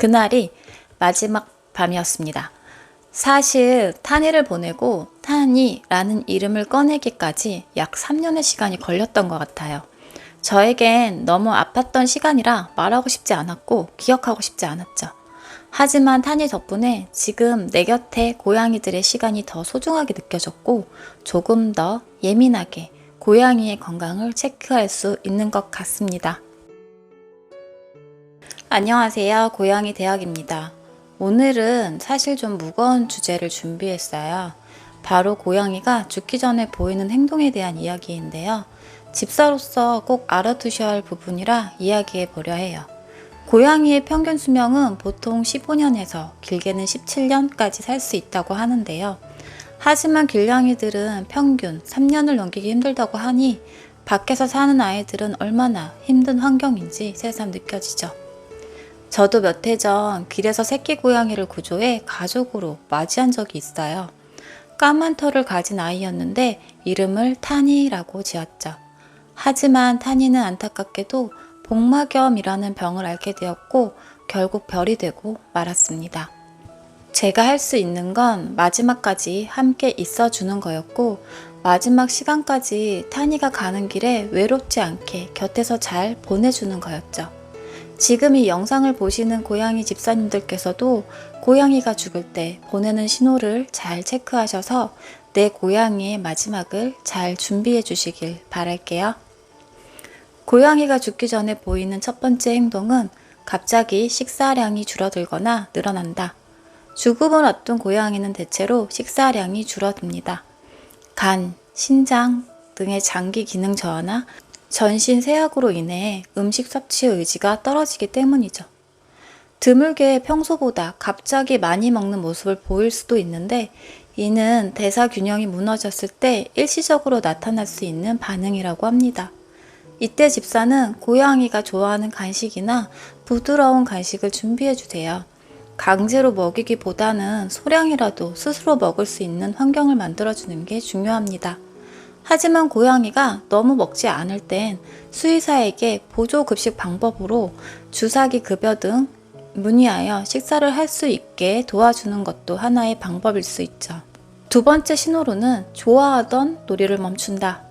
그날이 마지막 밤이었습니다. 사실 탄이를 보내고 탄이라는 이름을 꺼내기까지 약 3년의 시간이 걸렸던 것 같아요. 저에겐 너무 아팠던 시간이라 말하고 싶지 않았고 기억하고 싶지 않았죠. 하지만 탄이 덕분에 지금 내 곁에 고양이들의 시간이 더 소중하게 느껴졌고 조금 더 예민하게 고양이의 건강을 체크할 수 있는 것 같습니다. 안녕하세요. 고양이 대학입니다. 오늘은 사실 좀 무거운 주제를 준비했어요. 바로 고양이가 죽기 전에 보이는 행동에 대한 이야기인데요. 집사로서 꼭 알아두셔야 할 부분이라 이야기해 보려 해요. 고양이의 평균 수명은 보통 15년에서 길게는 17년까지 살 수 있다고 하는데요. 하지만 길냥이들은 평균 3년을 넘기기 힘들다고 하니 밖에서 사는 아이들은 얼마나 힘든 환경인지 새삼 느껴지죠. 저도 몇 해 전 길에서 새끼 고양이를 구조해 가족으로 맞이한 적이 있어요. 까만 털을 가진 아이였는데 이름을 타니라고 지었죠. 하지만 타니는 안타깝게도 복막염이라는 병을 앓게 되었고 결국 별이 되고 말았습니다. 제가 할 수 있는 건 마지막까지 함께 있어주는 거였고 마지막 시간까지 타니가 가는 길에 외롭지 않게 곁에서 잘 보내주는 거였죠. 지금 이 영상을 보시는 고양이 집사님들께서도 고양이가 죽을 때 보내는 신호를 잘 체크하셔서 내 고양이의 마지막을 잘 준비해 주시길 바랄게요. 고양이가 죽기 전에 보이는 첫 번째 행동은 갑자기 식사량이 줄어들거나 늘어난다. 죽음을 앞둔 고양이는 대체로 식사량이 줄어듭니다. 간, 신장 등의 장기 기능 저하나 전신 세약으로 인해 음식 섭취 의지가 떨어지기 때문이죠. 드물게 평소보다 갑자기 많이 먹는 모습을 보일 수도 있는데 이는 대사 균형이 무너졌을 때 일시적으로 나타날 수 있는 반응이라고 합니다. 이때 집사는 고양이가 좋아하는 간식이나 부드러운 간식을 준비해 주세요. 강제로 먹이기보다는 소량이라도 스스로 먹을 수 있는 환경을 만들어주는 게 중요합니다. 하지만 고양이가 너무 먹지 않을 땐 수의사에게 보조급식 방법으로 주사기 급여 등 문의하여 식사를 할 수 있게 도와주는 것도 하나의 방법일 수 있죠. 두 번째 신호로는 좋아하던 놀이를 멈춘다.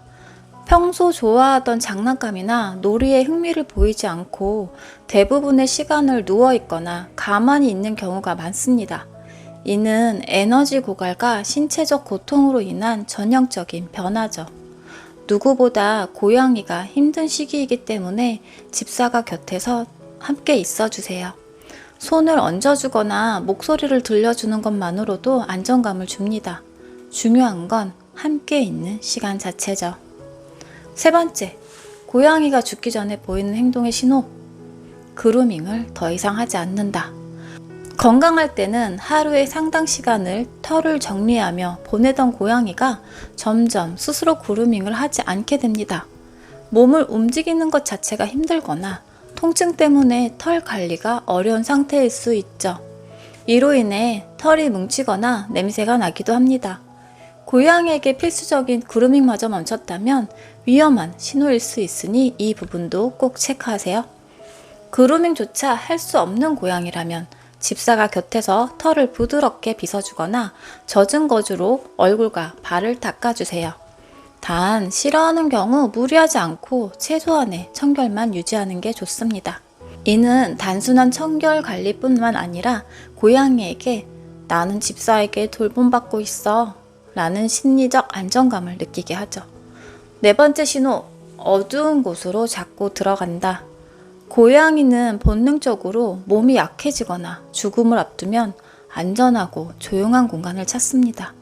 평소 좋아하던 장난감이나 놀이에 흥미를 보이지 않고 대부분의 시간을 누워있거나 가만히 있는 경우가 많습니다. 이는 에너지 고갈과 신체적 고통으로 인한 전형적인 변화죠. 누구보다 고양이가 힘든 시기이기 때문에 집사가 곁에서 함께 있어주세요. 손을 얹어주거나 목소리를 들려주는 것만으로도 안정감을 줍니다. 중요한 건 함께 있는 시간 자체죠. 세 번째, 고양이가 죽기 전에 보이는 행동의 신호. 그루밍을 더 이상 하지 않는다. 건강할 때는 하루의 상당 시간을 털을 정리하며 보내던 고양이가 점점 스스로 그루밍을 하지 않게 됩니다. 몸을 움직이는 것 자체가 힘들거나 통증 때문에 털 관리가 어려운 상태일 수 있죠. 이로 인해 털이 뭉치거나 냄새가 나기도 합니다. 고양이에게 필수적인 그루밍마저 멈췄다면 위험한 신호일 수 있으니 이 부분도 꼭 체크하세요. 그루밍조차 할 수 없는 고양이라면 집사가 곁에서 털을 부드럽게 빗어주거나 젖은 거즈로 얼굴과 발을 닦아주세요. 단 싫어하는 경우 무리하지 않고 최소한의 청결만 유지하는 게 좋습니다. 이는 단순한 청결 관리뿐만 아니라 고양이에게 나는 집사에게 돌봄받고 있어 라는 심리적 안정감을 느끼게 하죠. 네 번째 신호, 어두운 곳으로 자꾸 들어간다. 고양이는 본능적으로 몸이 약해지거나 죽음을 앞두면 안전하고 조용한 공간을 찾습니다.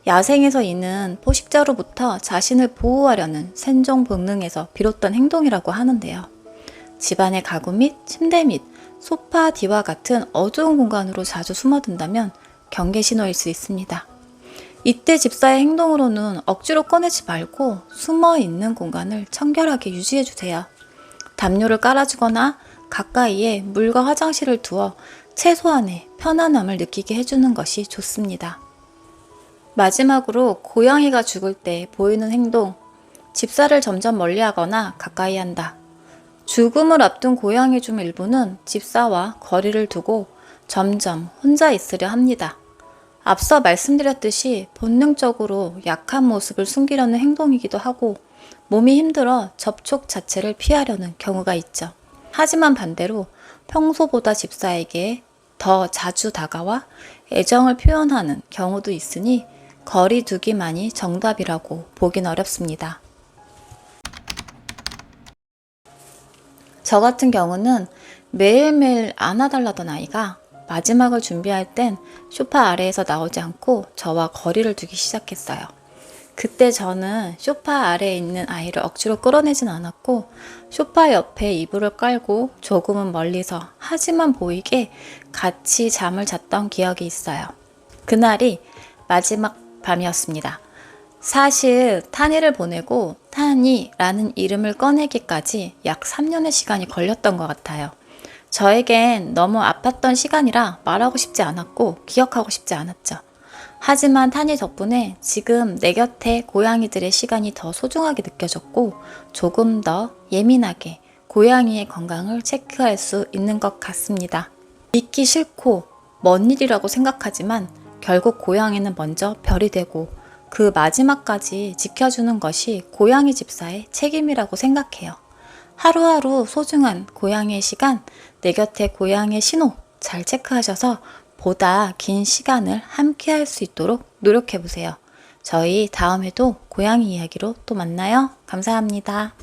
야생에서 이는 포식자로부터 자신을 보호하려는 생존 본능에서 비롯된 행동이라고 하는데요. 집안의 가구 및 침대 및 소파 뒤와 같은 어두운 공간으로 자주 숨어든다면 경계 신호일 수 있습니다. 이때 집사의 행동으로는 억지로 꺼내지 말고 숨어있는 공간을 청결하게 유지해주세요. 담요를 깔아주거나 가까이에 물과 화장실을 두어 최소한의 편안함을 느끼게 해주는 것이 좋습니다. 마지막으로 고양이가 죽을 때 보이는 행동, 집사를 점점 멀리하거나 가까이 한다. 죽음을 앞둔 고양이 중 일부는 집사와 거리를 두고 점점 혼자 있으려 합니다. 앞서 말씀드렸듯이 본능적으로 약한 모습을 숨기려는 행동이기도 하고 몸이 힘들어 접촉 자체를 피하려는 경우가 있죠. 하지만 반대로 평소보다 집사에게 더 자주 다가와 애정을 표현하는 경우도 있으니 거리 두기만이 정답이라고 보긴 어렵습니다. 저 같은 경우는 매일매일 안아달라던 아이가 마지막을 준비할 땐 소파 아래에서 나오지 않고 저와 거리를 두기 시작했어요. 그때 저는 소파 아래에 있는 아이를 억지로 끌어내진 않았고 소파 옆에 이불을 깔고 조금은 멀리서 하지만 보이게 같이 잠을 잤던 기억이 있어요. 그날이 마지막 밤이었습니다. 사실 탄이를 보내고 탄이라는 이름을 꺼내기까지 약 3년의 시간이 걸렸던 것 같아요. 저에겐 너무 아팠던 시간이라 말하고 싶지 않았고 기억하고 싶지 않았죠. 하지만 탄이 덕분에 지금 내 곁에 고양이들의 시간이 더 소중하게 느껴졌고 조금 더 예민하게 고양이의 건강을 체크할 수 있는 것 같습니다. 믿기 싫고 먼 일이라고 생각하지만 결국 고양이는 먼저 별이 되고 그 마지막까지 지켜주는 것이 고양이 집사의 책임이라고 생각해요. 하루하루 소중한 고양이의 시간, 내 곁에 고양이의 신호 잘 체크하셔서 보다 긴 시간을 함께 할 수 있도록 노력해 보세요. 저희 다음에도 고양이 이야기로 또 만나요. 감사합니다.